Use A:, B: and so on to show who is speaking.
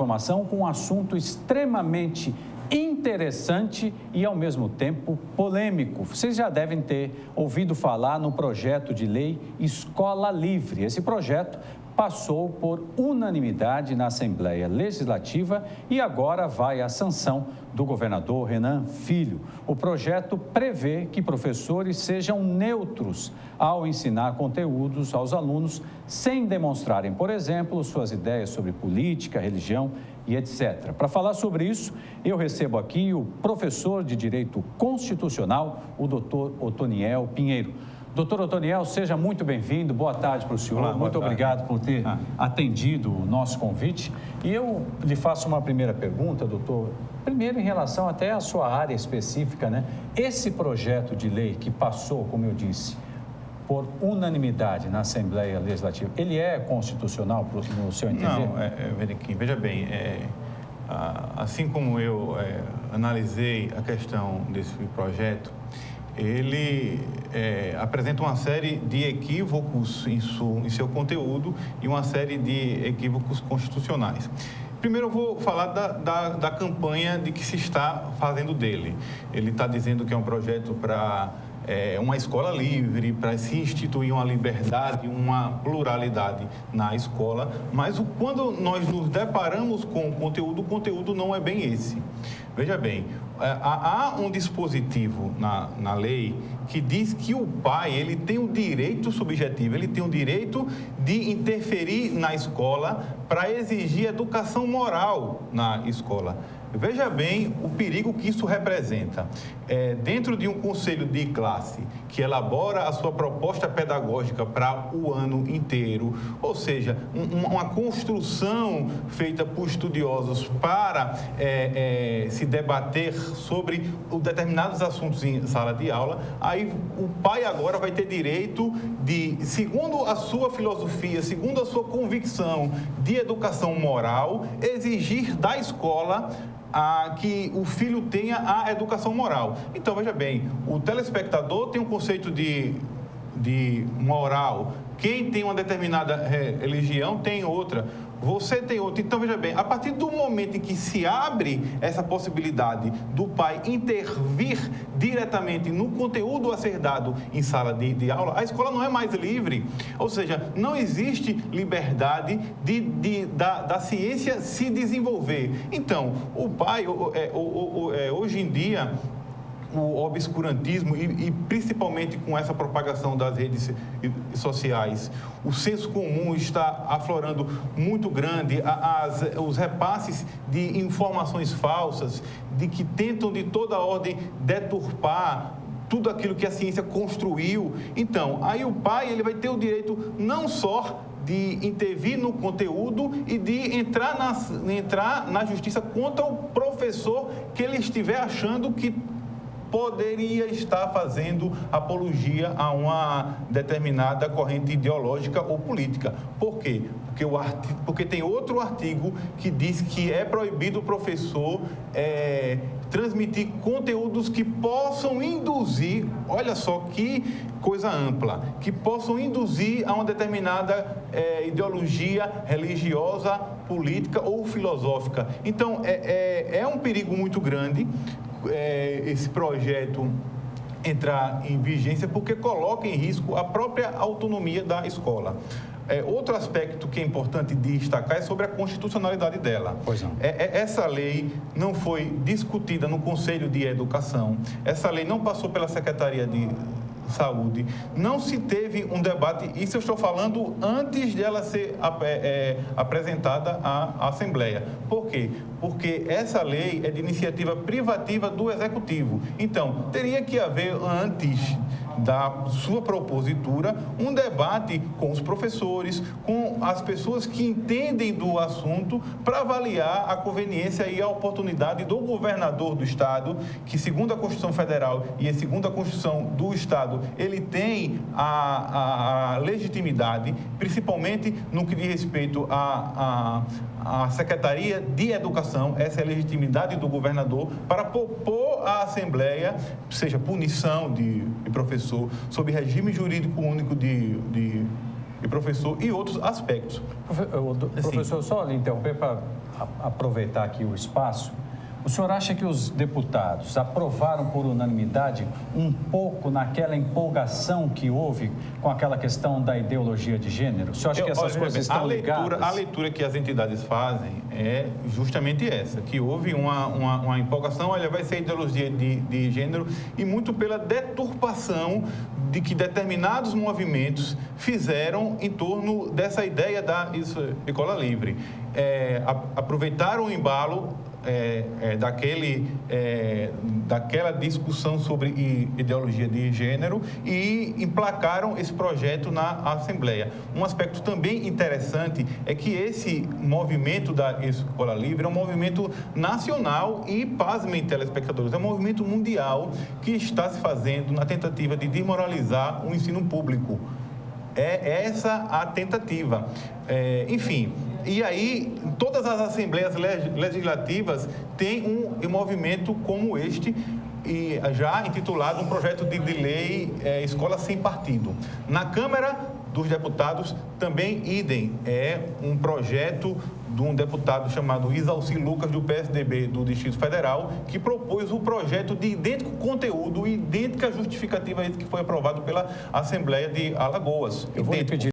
A: informação com um assunto extremamente interessante e, ao mesmo tempo, polêmico. Vocês já devem ter ouvido falar no projeto de lei Escola Livre. Esse projeto passou por unanimidade na Assembleia Legislativa e agora vai à sanção do governador Renan Filho. O projeto prevê que professores sejam neutros ao ensinar conteúdos aos alunos, sem demonstrarem, por exemplo, suas ideias sobre política, religião e etc. Para falar sobre isso, eu recebo aqui o professor de Direito Constitucional, o doutor Otoniel Pinheiro. Doutor Otoniel, seja muito bem-vindo. Boa tarde para o senhor.
B: Olá,
A: muito obrigado por ter atendido o nosso convite. E eu lhe faço uma primeira pergunta, doutor. Primeiro, em relação até à sua área específica, né? Esse projeto de lei que passou, como eu disse, por unanimidade na Assembleia Legislativa, ele é constitucional, no seu entender?
B: Não, veja bem, assim como eu analisei a questão desse projeto, ele apresenta uma série de equívocos em seu conteúdo e uma série de equívocos constitucionais. Primeiro eu vou falar da campanha de que se está fazendo dele. Ele está dizendo que é um projeto para uma escola livre, para se instituir uma liberdade, uma pluralidade na escola, mas quando nós nos deparamos com o conteúdo não é bem esse. Veja bem, há um dispositivo na lei que diz que o pai ele tem o direito subjetivo, ele tem o direito de interferir na escola para exigir educação moral na escola. Veja bem o perigo que isso representa. Dentro de um conselho de classe que elabora a sua proposta pedagógica para o ano inteiro, ou seja, uma construção feita por estudiosos para se debater sobre determinados assuntos em sala de aula, aí o pai agora vai ter direito de, segundo a sua filosofia, segundo a sua convicção de educação moral, exigir da escola que o filho tenha a educação moral. Então, veja bem, o telespectador tem um conceito de moral. Quem tem uma determinada religião tem outra. Você tem outra. Então, veja bem, a partir do momento em que se abre essa possibilidade do pai intervir diretamente no conteúdo a ser dado em sala de aula, a escola não é mais livre. Ou seja, não existe liberdade da ciência se desenvolver. Então, o pai, hoje em dia, o obscurantismo e principalmente com essa propagação das redes sociais, o senso comum está aflorando muito grande, os repasses de informações falsas, de que tentam de toda ordem deturpar tudo aquilo que a ciência construiu. Então, aí o pai ele vai ter o direito não só de intervir no conteúdo e de entrar na justiça contra o professor que ele estiver achando que poderia estar fazendo apologia a uma determinada corrente ideológica ou política. Por quê? Porque tem outro artigo que diz que é proibido o professor transmitir conteúdos que possam induzir, olha só que coisa ampla, que possam induzir a uma determinada ideologia religiosa, política ou filosófica. Então, é um perigo muito grande esse projeto entrar em vigência, porque coloca em risco a própria autonomia da escola. Outro aspecto que é importante destacar é sobre a constitucionalidade dela.
A: Pois não.
B: Essa lei não foi discutida no Conselho de Educação, essa lei não passou pela Secretaria de Saúde, não se teve um debate, isso eu estou falando antes dela ser apresentada à Assembleia. Por quê? Porque essa lei é de iniciativa privativa do Executivo. Então, teria que haver, antes da sua propositura, um debate com os professores, com as pessoas que entendem do assunto, para avaliar a conveniência e a oportunidade do governador do Estado, que, segundo a Constituição Federal e segundo a Constituição do Estado, ele tem a legitimidade, principalmente no que diz respeito à Secretaria de Educação, essa é a legitimidade do governador, para propor à Assembleia, seja punição de professor, sob regime jurídico único de professor e outros aspectos.
A: Professor, só lhe interromper para aproveitar aqui o espaço. O senhor acha que os deputados aprovaram por unanimidade um pouco naquela empolgação que houve com aquela questão da ideologia de gênero? O senhor acha que essas coisas estão ligadas?
B: A leitura que as entidades fazem é justamente essa, que houve uma empolgação, olha, vai ser ideologia de gênero, e muito pela deturpação de que determinados movimentos fizeram em torno dessa ideia da escola livre. Aproveitaram o embalo daquela discussão sobre ideologia de gênero e emplacaram esse projeto na Assembleia. Um aspecto também interessante é que esse movimento da Escola Livre é um movimento nacional e, pasmem, telespectadores, é um movimento mundial que está se fazendo na tentativa de desmoralizar o ensino público. É essa a tentativa. Enfim, e aí todas as assembleias legislativas têm um movimento como este, e já intitulado um projeto de lei Escola Sem Partido. Na Câmara dos Deputados também idem, é um projeto de um deputado chamado Isalci Lucas, do PSDB do Distrito Federal, que propôs o projeto de idêntico conteúdo, idêntica justificativa a esse que foi aprovado pela Assembleia de Alagoas.
A: Eu vou lhe pedir